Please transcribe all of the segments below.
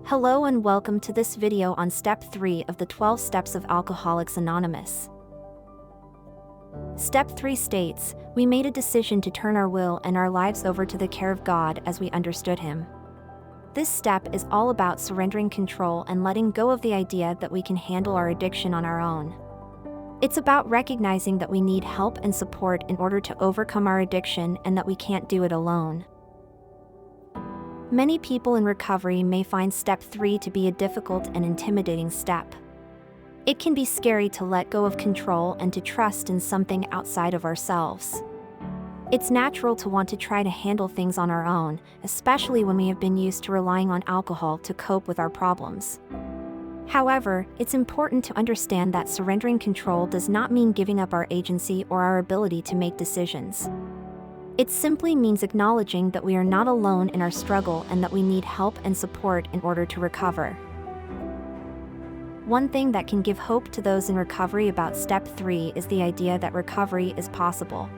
Hello and welcome to this video on Step 3 of the 12 Steps of Alcoholics Anonymous. Step 3 states, we made a decision to turn our will and our lives over to the care of God as we understood Him. This step is all about surrendering control and letting go of the idea that we can handle our addiction on our own. It's about recognizing that we need help and support in order to overcome our addiction and that we can't do it alone. Many people in recovery may find Step 3 to be a difficult and intimidating step. It can be scary to let go of control and to trust in something outside of ourselves. It's natural to want to try to handle things on our own, especially when we have been used to relying on alcohol to cope with our problems. However, it's important to understand that surrendering control does not mean giving up our agency or our ability to make decisions. It simply means acknowledging that we are not alone in our struggle and that we need help and support in order to recover. One thing that can give hope to those in recovery about Step 3 is the idea that recovery is possible.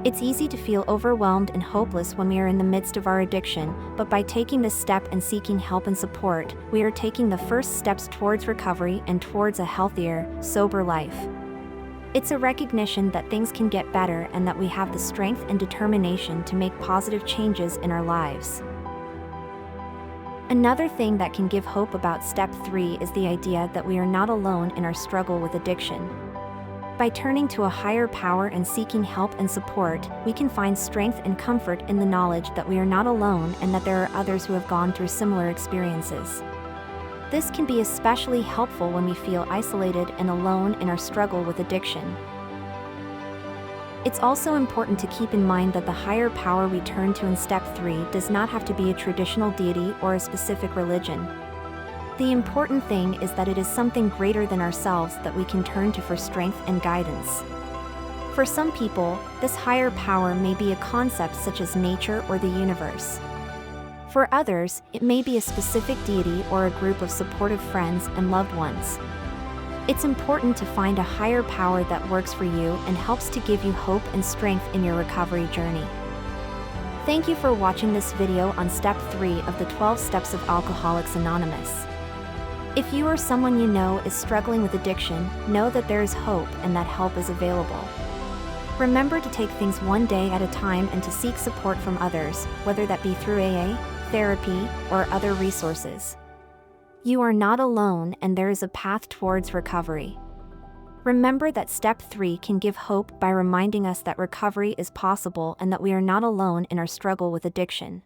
It's easy to feel overwhelmed and hopeless when we are in the midst of our addiction, but by taking this step and seeking help and support, we are taking the first steps towards recovery and towards a healthier, sober life. It's a recognition that things can get better and that we have the strength and determination to make positive changes in our lives. Another thing that can give hope about Step 3 is the idea that we are not alone in our struggle with addiction. By turning to a higher power and seeking help and support, we can find strength and comfort in the knowledge that we are not alone and that there are others who have gone through similar experiences. This can be especially helpful when we feel isolated and alone in our struggle with addiction. It's also important to keep in mind that the higher power we turn to in Step 3 does not have to be a traditional deity or a specific religion. The important thing is that it is something greater than ourselves that we can turn to for strength and guidance. For some people, this higher power may be a concept such as nature or the universe. For others, it may be a specific deity or a group of supportive friends and loved ones. It's important to find a higher power that works for you and helps to give you hope and strength in your recovery journey. Thank you for watching this video on Step 3 of the 12 Steps of Alcoholics Anonymous. If you or someone you know is struggling with addiction, know that there is hope and that help is available. Remember to take things one day at a time and to seek support from others, whether that be through AA, therapy, or other resources. You are not alone and there is a path towards recovery. Remember that Step 3 can give hope by reminding us that recovery is possible and that we are not alone in our struggle with addiction.